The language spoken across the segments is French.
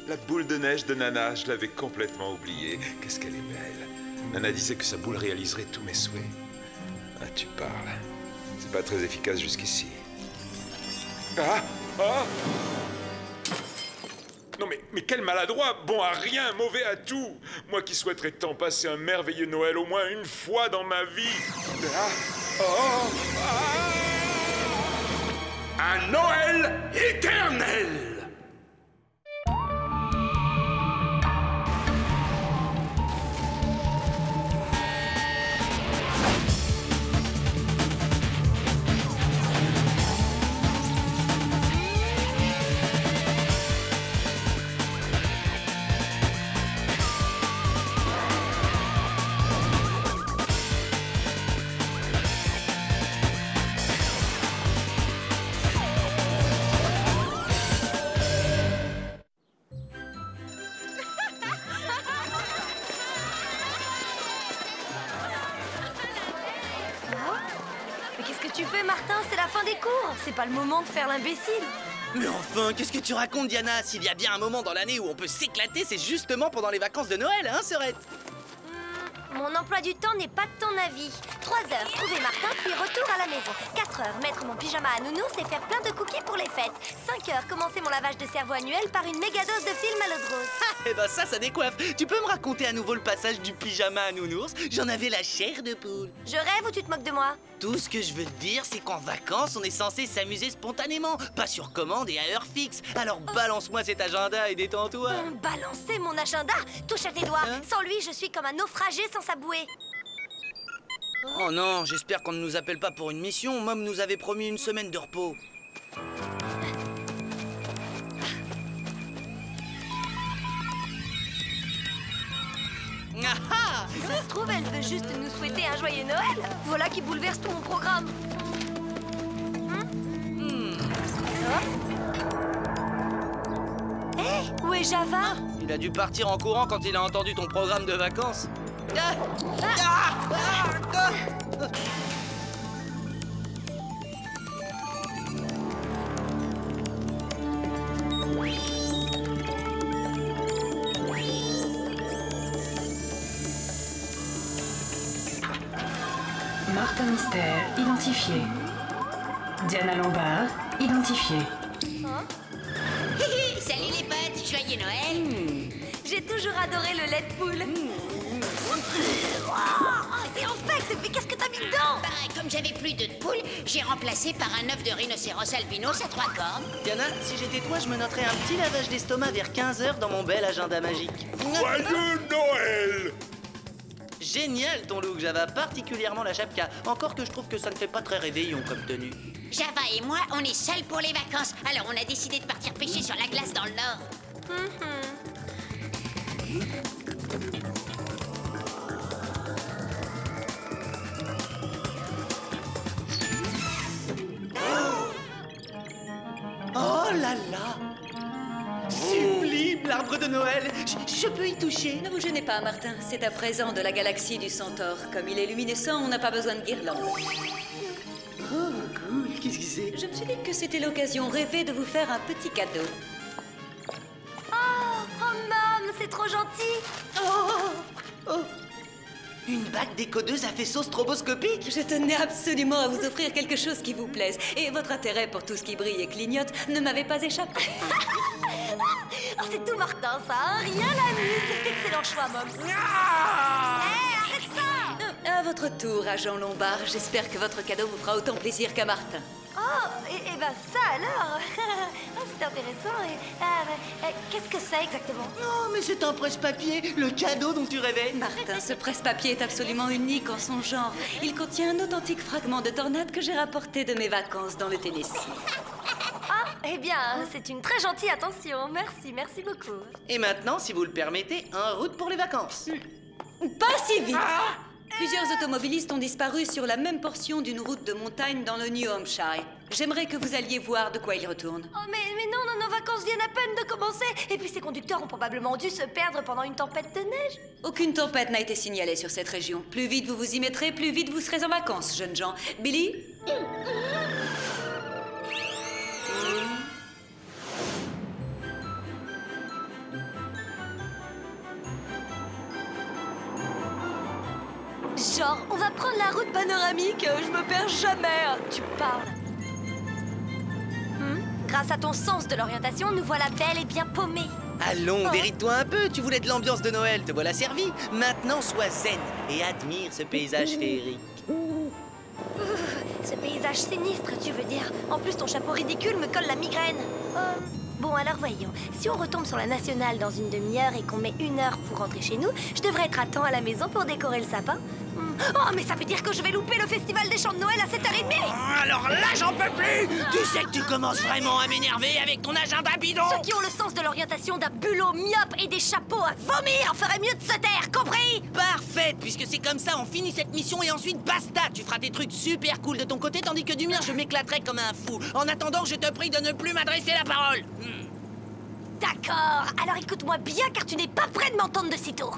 La boule de neige de Nana, je l'avais complètement oubliée. Qu'est-ce qu'elle est belle. Nana disait que sa boule réaliserait tous mes souhaits. Ah, tu parles. C'est pas très efficace jusqu'ici. Ah! Ah! Non mais quel maladroit! Bon à rien, mauvais à tout! Moi qui souhaiterais tant passer un merveilleux Noël au moins une fois dans ma vie! Ah! Oh! Ah! Un Noël éternel! Tu fais, Martin, c'est la fin des cours. C'est pas le moment de faire l'imbécile. Mais enfin, qu'est-ce que tu racontes, Diana? S'il y a bien un moment dans l'année où on peut s'éclater, c'est justement pendant les vacances de Noël, hein, Serette? Mon emploi du temps n'est pas de ton avis. 3 heures, trouver Martin, puis retour à la maison. 4 heures, mettre mon pyjama à nounours et faire plein de cookies pour les fêtes. 5 heures, commencer mon lavage de cerveau annuel par une méga dose de film à l'eau de rose. Ah, eh ben ça décoiffe. Tu peux me raconter à nouveau le passage du pyjama à nounours? J'en avais la chair de poule. Je rêve ou tu te moques de moi? Tout ce que je veux te dire, c'est qu'en vacances, on est censé s'amuser spontanément, pas sur commande et à heure fixe. Alors balance-moi cet agenda et détends-toi. Balancer mon agenda? Touche à tes doigts. Hein? Sans lui, je suis comme un naufragé sans sa bouée. Oh non, j'espère qu'on ne nous appelle pas pour une mission. Mom nous avait promis une semaine de repos. Ah! Si ça se trouve, elle veut juste nous souhaiter un joyeux Noël. Voilà qui bouleverse tout mon programme. Hé, où est Java? Il a dû partir en courant quand il a entendu ton programme de vacances. Martin Mystère, identifié. Diana Lombard, identifié. Salut les potes, joyeux Noël. J'ai toujours adoré le lait de poule. C'est infect, mais qu'est-ce que t'as mis dedans? Bah, comme j'avais plus d'œufs de poule, j'ai remplacé par un œuf de rhinocéros albinos à 3 cornes. Diana, si j'étais toi, je me noterais un petit lavage d'estomac vers 15 h dans mon bel agenda magique. Joyeux Noël! Génial ton look, Java, particulièrement la chapka. Encore que je trouve que ça ne fait pas très réveillon comme tenue. Java et moi, on est seuls pour les vacances. Alors on a décidé de partir pêcher sur la glace dans le nord. Oh là là! Sublime, l'arbre de Noël! Je peux y toucher? Ne vous gênez pas, Martin. C'est à présent de la galaxie du Centaure. Comme il est luminescent, on n'a pas besoin de guirlande. Oh, cool. Qu'est-ce que c'est? Je me suis dit que c'était l'occasion rêvée de vous faire un petit cadeau. Oh, Mom, c'est trop gentil. Oh! Une bague décodeuse à faisceau stroboscopique? Je tenais absolument à vous offrir quelque chose qui vous plaise. Et votre intérêt pour tout ce qui brille et clignote ne m'avait pas échappé. Oh, c'est tout Martin, ça, hein? Rien la nuit. C'est excellent choix, Mom. Arrête ça! À votre tour, agent Lombard. J'espère que votre cadeau vous fera autant plaisir qu'à Martin. Oh, et ben ça alors. Oh, c'est intéressant. Qu'est-ce que c'est exactement? Non, mais c'est un presse-papier, le cadeau dont tu rêvais. Martin, ce presse-papier est absolument unique en son genre. Il contient un authentique fragment de tornade que j'ai rapporté de mes vacances dans le Tennessee. Ah, eh bien, c'est une très gentille attention. Merci beaucoup. Et maintenant, si vous le permettez, en route pour les vacances. Pas si vite! Plusieurs automobilistes ont disparu sur la même portion d'une route de montagne dans le New Hampshire. J'aimerais que vous alliez voir de quoi ils retournent. Oh, mais non, nos vacances viennent à peine de commencer. Et puis ces conducteurs ont probablement dû se perdre pendant une tempête de neige. Aucune tempête n'a été signalée sur cette région. Plus vite vous vous y mettrez, plus vite vous serez en vacances, jeunes gens. Billy? D'accord, on va prendre la route panoramique. Je me perds jamais. Tu parles. Grâce à ton sens de l'orientation, nous voilà bel et bien paumés. Allons, déride-toi un peu, tu voulais de l'ambiance de Noël, te voilà servi. Maintenant, sois zen et admire ce paysage féerique. Ce paysage sinistre, tu veux dire. En plus, ton chapeau ridicule me colle la migraine. Bon, alors voyons. Si on retombe sur la nationale dans une demi-heure et qu'on met 1 heure pour rentrer chez nous, je devrais être à temps à la maison pour décorer le sapin. Oh, mais ça veut dire que je vais louper le festival des chants de Noël à 7h30. Alors là, j'en peux plus. Tu sais que tu commences vraiment à m'énerver avec ton agenda bidon. Ceux qui ont le sens de l'orientation d'un bulot myope et des chapeaux à vomir feraient mieux de se taire, compris? Parfait, puisque c'est comme ça, on finit cette mission et ensuite basta. Tu feras des trucs super cool de ton côté, tandis que du mien, je m'éclaterai comme un fou. En attendant, je te prie de ne plus m'adresser la parole. D'accord, alors écoute-moi bien car tu n'es pas prêt de m'entendre de sitôt.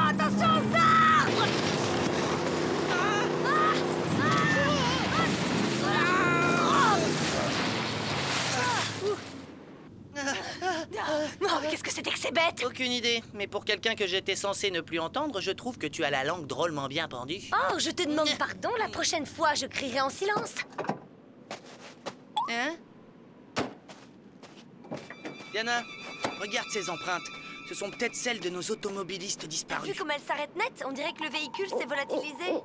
Attention aux arbres! Oh, qu'est-ce que c'était que ces bêtes? Aucune idée, mais pour quelqu'un que j'étais censé ne plus entendre, je trouve que tu as la langue drôlement bien pendue. Oh, je te demande pardon, la prochaine fois je crierai en silence. Hein? Diana, regarde ces empreintes. Ce sont peut-être celles de nos automobilistes Vu disparus. comme elles s'arrêtent net, on dirait que le véhicule s'est volatilisé.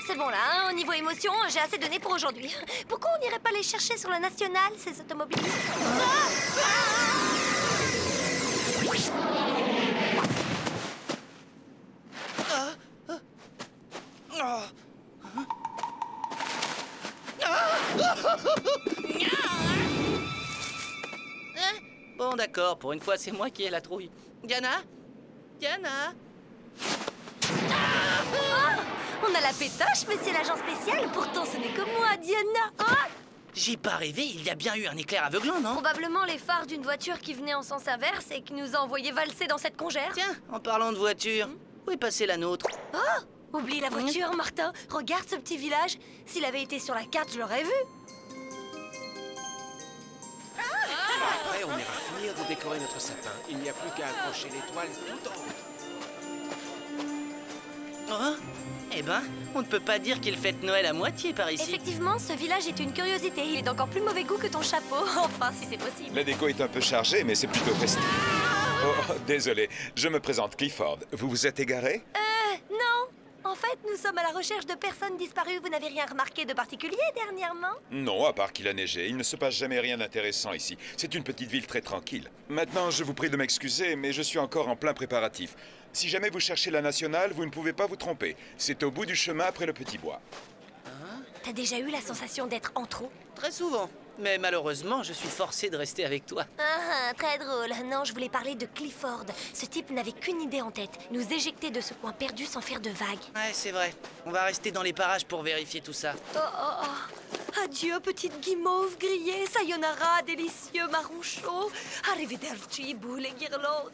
C'est bon là, hein, au niveau émotion, j'ai assez donné pour aujourd'hui. Pourquoi on n'irait pas les chercher sur la nationale, ces automobilistes? Bon, d'accord, pour une fois, c'est moi qui ai la trouille. Diana? Diana? On a la pétoche, monsieur l'agent spécial. Pourtant, ce n'est que moi, Diana. J'ai pas rêvé, il y a bien eu un éclair aveuglant, non? Probablement les phares d'une voiture qui venait en sens inverse et qui nous a envoyé valser dans cette congère. Tiens, en parlant de voiture, où est passée la nôtre? Oublie la voiture, Martin. Regarde ce petit village. S'il avait été sur la carte, je l'aurais vu. Après, on ira finir de décorer notre sapin. Il n'y a plus qu'à accrocher l'étoile tout en haut. Oh, eh ben, on ne peut pas dire qu'il fête Noël à moitié par ici. Effectivement, ce village est une curiosité. Il est d'encore plus mauvais goût que ton chapeau. Enfin, si c'est possible. La déco est un peu chargée, mais c'est plutôt festif. Oh, désolé, je me présente Clifford. Vous vous êtes égaré? Non. En fait, nous sommes à la recherche de personnes disparues. Vous n'avez rien remarqué de particulier dernièrement? Non, à part qu'il a neigé. Il ne se passe jamais rien d'intéressant ici. C'est une petite ville très tranquille. Maintenant, je vous prie de m'excuser, mais je suis encore en plein préparatif. Si jamais vous cherchez la nationale, vous ne pouvez pas vous tromper. C'est au bout du chemin après le petit bois. T'as déjà eu la sensation d'être en trop? Très souvent. Mais malheureusement, je suis forcé de rester avec toi. Très drôle. Non, je voulais parler de Clifford. Ce type n'avait qu'une idée en tête. Nous éjecter de ce coin perdu sans faire de vagues. Ouais, c'est vrai. On va rester dans les parages pour vérifier tout ça. Adieu, petite guimauve grillée. Sayonara, délicieux marron chaud. Arrivederci, boules et guirlandes.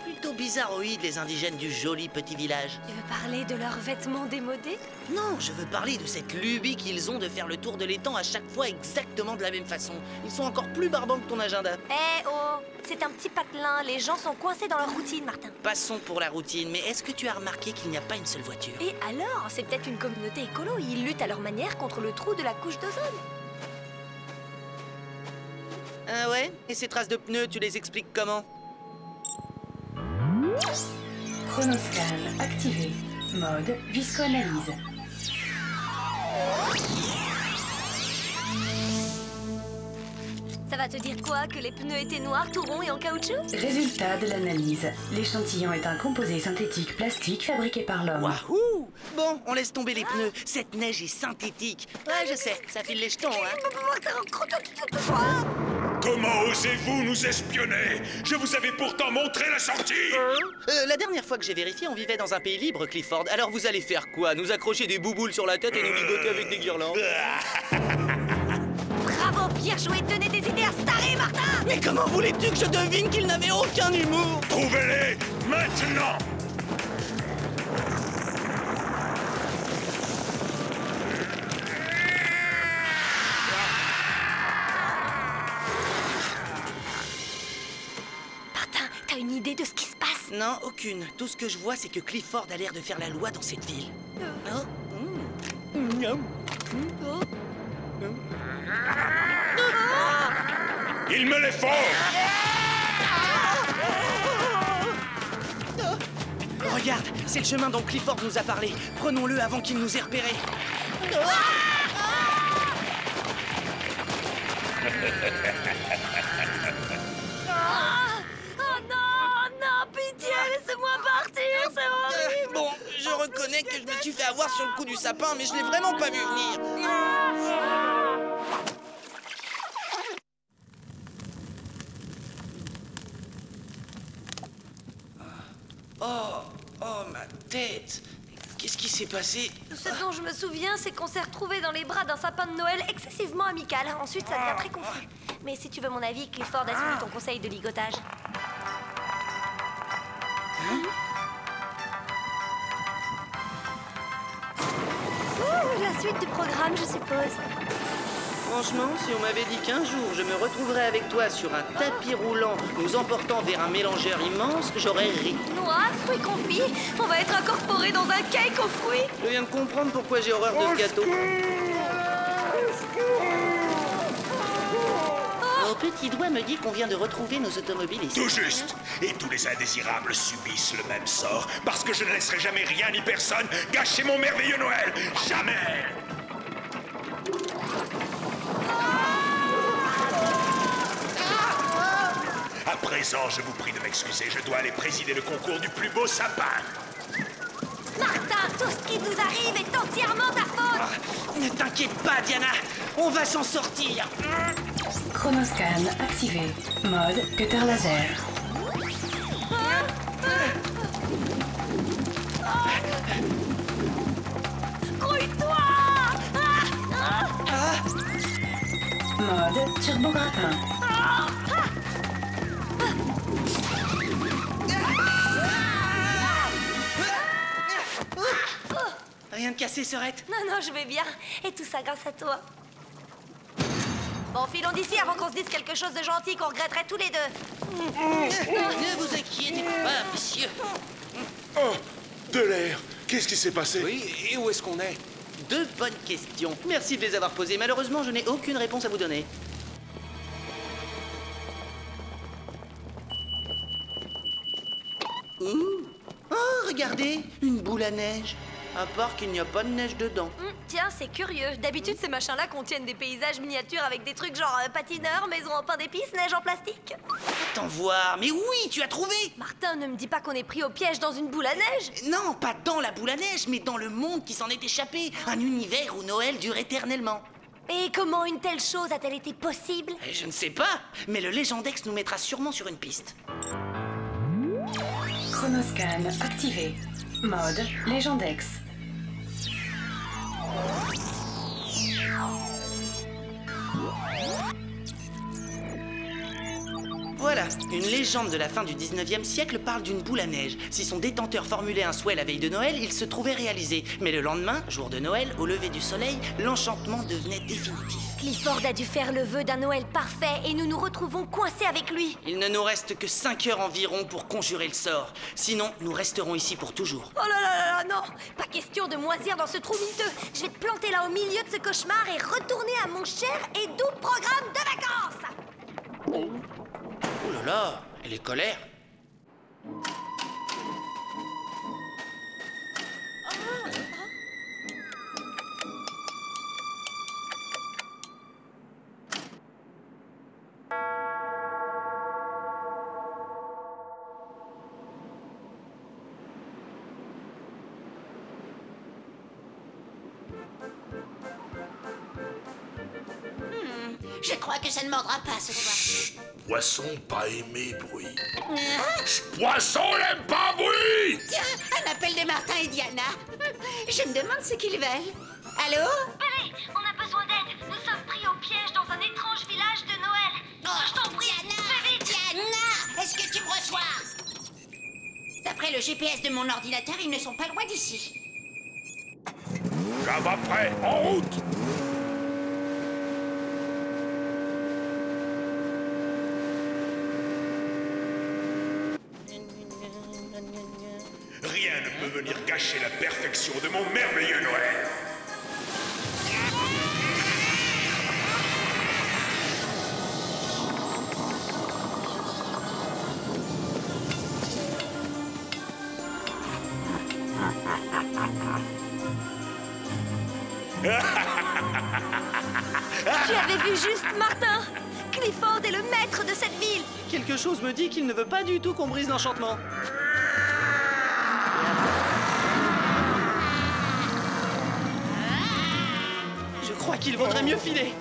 Plutôt bizarroïdes, les indigènes du joli petit village. Tu veux parler de leurs vêtements démodés? Non, je veux parler de cette lubie qu'ils ont de faire le tour de l'étang à chaque fois exactement de la même façon. Ils sont encore plus barbants que ton agenda. C'est un petit patelin. Les gens sont coincés dans leur routine, Martin. Passons pour la routine, mais est-ce que tu as remarqué qu'il n'y a pas une seule voiture? Et alors? C'est peut-être une communauté écolo. Ils luttent à leur manière contre le trou de la couche d'ozone. Ah ouais? Et ces traces de pneus, tu les expliques comment? Chronoscan activé. Mode viscoanalyse. Ça va te dire quoi? Que les pneus étaient noirs, tout ronds et en caoutchouc? Résultat de l'analyse. L'échantillon est un composé synthétique plastique fabriqué par l'homme. Wahou! Bon, on laisse tomber les pneus. Cette neige est synthétique. Ouais, je sais, ça file les jetons, hein. Comment osez-vous nous espionner? Je vous avais pourtant montré la sortie. La dernière fois que j'ai vérifié, on vivait dans un pays libre, Clifford. Alors vous allez faire quoi? Nous accrocher des bouboules sur la tête et nous ligoter avec des guirlandes? Bravo, bien joué. Tenez des idées à se tarer, Martin. Mais comment voulais-tu que je devine qu'il n'avait aucun humour? Trouvez-les maintenant. Martin, t'as une idée de ce qui se passe? Non, aucune. Tout ce que je vois, c'est que Clifford a l'air de faire la loi dans cette ville. Oh. Il me les faut. Regarde, c'est le chemin dont Clifford nous a parlé. Prenons-le avant qu'il nous ait repérés. Oh non, non, pitié, laissez-moi partir, c'est horrible. Bon, je reconnais que je me suis fait avoir sur le coup du sapin, mais je l'ai vraiment pas vu venir. Oh, ma tête! Qu'est-ce qui s'est passé? Ce dont je me souviens, c'est qu'on s'est retrouvés dans les bras d'un sapin de Noël excessivement amical. Ensuite, ça devient très confus. Mais si tu veux mon avis, Clifford a suivi ton conseil de ligotage. La suite du programme, je suppose. Franchement, si on m'avait dit qu'un jour je me retrouverais avec toi sur un tapis roulant, nous emportant vers un mélangeur immense, j'aurais ri. Noix, fruits confits, on va être incorporés dans un cake aux fruits. Je viens de comprendre pourquoi j'ai horreur de ce gâteau. Mon petit doigt me dit qu'on vient de retrouver nos automobilistes. Tout juste. Et tous les indésirables subissent le même sort, parce que je ne laisserai jamais rien ni personne gâcher mon merveilleux Noël. Jamais. À présent, je vous prie de m'excuser, je dois aller présider le concours du plus beau sapin. Martin, tout ce qui nous arrive est entièrement ta faute. Ne t'inquiète pas, Diana, on va s'en sortir. Chronoscan activé. Mode cutter laser. Grouille-toi. Mode turbo grappin. Rien de cassé, Sorette? Non, non, je vais bien. Et tout ça grâce à toi. Bon, filons d'ici avant qu'on se dise quelque chose de gentil qu'on regretterait tous les deux. Ne vous inquiétez pas, messieurs. Oh, de l'air. Qu'est-ce qui s'est passé? Oui, et où est-ce qu'on est? Deux bonnes questions. Merci de les avoir posées. Malheureusement, je n'ai aucune réponse à vous donner. Ouh. Oh, regardez, une boule à neige. À part qu'il n'y a pas de neige dedans. Tiens, c'est curieux. D'habitude, ces machins-là contiennent des paysages miniatures avec des trucs genre patineurs, maison en pain d'épices, neige en plastique. Attends voir. Mais oui, tu as trouvé. Martin, ne me dis pas qu'on est pris au piège dans une boule à neige. Non, pas dans la boule à neige, mais dans le monde qui s'en est échappé. Un univers où Noël dure éternellement. Et comment une telle chose a-t-elle été possible? Je ne sais pas, mais le Légendex nous mettra sûrement sur une piste. Chronoscan activé. Mode Légendex. Voilà, une légende de la fin du 19e siècle parle d'une boule à neige. Si son détenteur formulait un souhait la veille de Noël, il se trouvait réalisé. Mais le lendemain, jour de Noël, au lever du soleil, l'enchantement devenait définitif. Clifford a dû faire le vœu d'un Noël parfait et nous nous retrouvons coincés avec lui. Il ne nous reste que 5 heures environ pour conjurer le sort. Sinon, nous resterons ici pour toujours. Oh là là là là, non! Pas question de moisir dans ce trou miteux. Je vais te planter là au milieu de ce cauchemar et retourner à mon cher et doux programme de vacances! Oh là là, elle est colère. Je crois que ça ne mordra pas ce soir. Poisson pas aimé bruit. Poisson n'aime pas bruit. Tiens, un appel de Martin et Diana. Je me demande ce qu'ils veulent. Allô? Pelé, on a besoin d'aide. Nous sommes pris au piège dans un étrange village de Noël. Je t'en prie, fais vite. Diana, est-ce que tu me reçois? D'après le GPS de mon ordinateur, ils ne sont pas loin d'ici. Java prêt, en route. Rien ne peut venir gâcher la perfection de mon merveilleux Noël. Tu avais vu juste, Martin. Clifford est le maître de cette ville. Quelque chose me dit qu'il ne veut pas du tout qu'on brise l'enchantement. Je crois qu'il vaudrait mieux filer.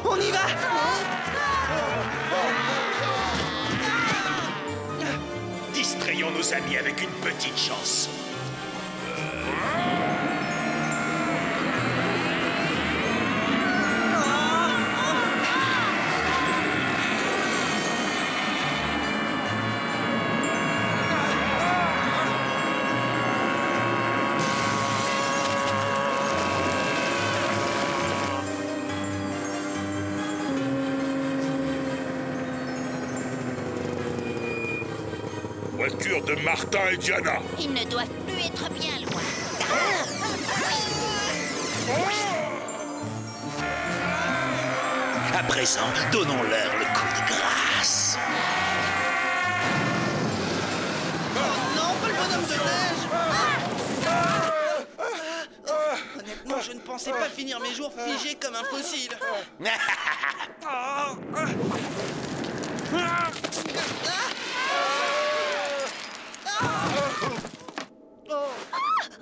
On y va! Distrayons nos amis avec une petite chanson. Voiture de Martin et Diana. Ils ne doivent plus être bien loin. À présent, donnons-leur le coup de grâce. Non, pas le bonhomme de neige! Honnêtement, je ne pensais pas finir mes jours figés comme un fossile.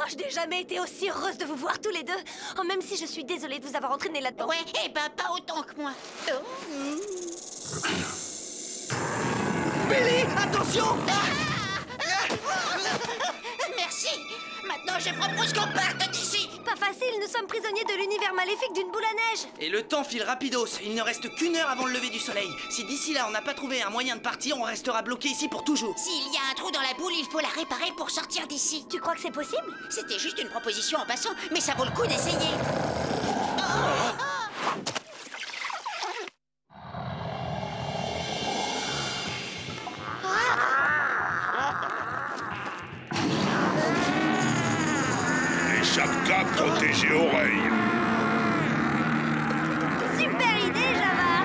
Oh, je n'ai jamais été aussi heureuse de vous voir tous les deux. Oh, même si je suis désolée de vous avoir entraîné là-dedans. Ouais, eh ben pas autant que moi. Billy, attention! Merci. Maintenant, je propose qu'on parte d'ici. Pas facile, nous sommes prisonniers de l'univers maléfique d'une boule à neige. Et le temps file rapidos. Il ne reste qu'une heure avant le lever du soleil. Si d'ici là on n'a pas trouvé un moyen de partir, on restera bloqué ici pour toujours. S'il y a un trou dans la boule, il faut la réparer pour sortir d'ici. Tu crois que c'est possible? C'était juste une proposition en passant, mais ça vaut le coup d'essayer. Échappe-cas protégé oreille. Super idée, Java.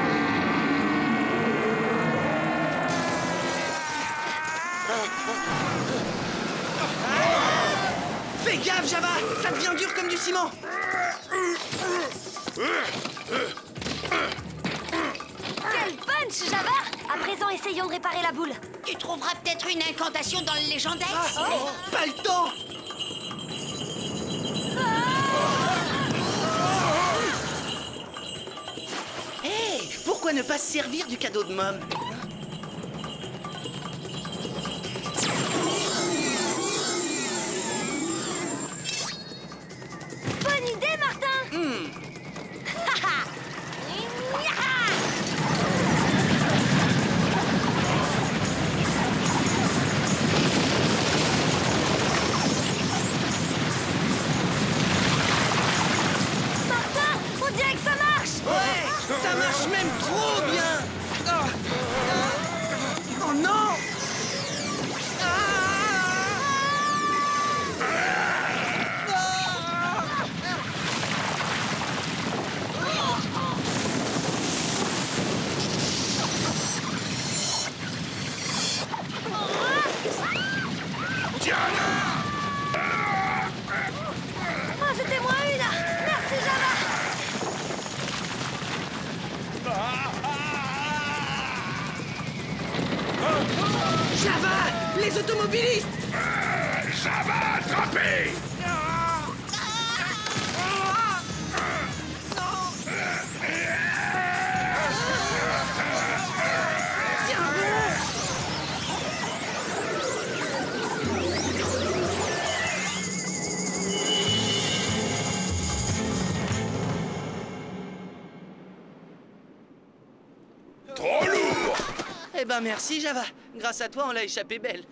Fais gaffe, Java! Ça devient dur comme du ciment! Quel punch, Java. À présent, essayons de réparer la boule. Tu trouveras peut-être une incantation dans le légendaire. Pas le temps! Hé! Pourquoi ne pas se servir du cadeau de Mom? Bonne idée, Martin. Martin, on dirait que ça marche. Ouais! Ça marche même trop bien! Oh non! Oh, c'était moi une. Merci, Java. Java! Les automobilistes! Java attrapé. ben merci, Java. Grâce à toi, on l'a échappé belle.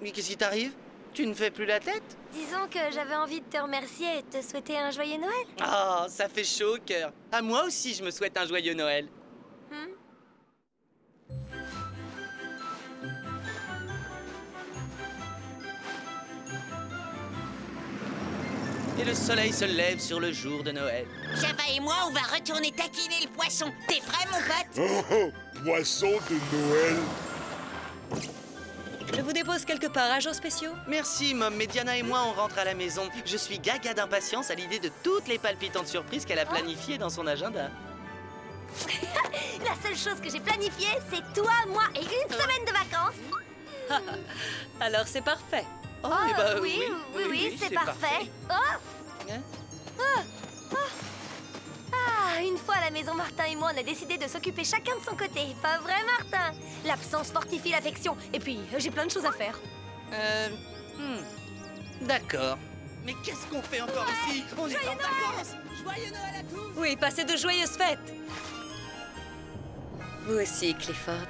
Mais qu'est-ce qui t'arrive? Tu ne fais plus la tête? Disons que j'avais envie de te remercier et de te souhaiter un joyeux Noël. Oh, ça fait chaud au cœur. À moi aussi, je me souhaite un joyeux Noël. Et le soleil se lève sur le jour de Noël. Java et moi, on va retourner taquiner le poisson. T'es prêt, mon pote? Oh, oh, poisson de Noël. Je vous dépose quelque part, agents spéciaux? Merci, Mom, mais Diana et moi, on rentre à la maison. Je suis gaga d'impatience à l'idée de toutes les palpitantes surprises qu'elle a planifiées dans son agenda. La seule chose que j'ai planifiée, c'est toi, moi et une semaine de vacances. Alors c'est parfait. Oh, eh ben, oui, c'est parfait. Hein? Ah, une fois à la maison, Martin et moi, on a décidé de s'occuper chacun de son côté. Pas vrai, Martin? L'absence fortifie l'affection. Et puis, j'ai plein de choses à faire. D'accord. Mais qu'est-ce qu'on fait encore ici? On est en vacances. Joyeux Noël à tous. Oui, passez de joyeuses fêtes. Vous aussi, Clifford.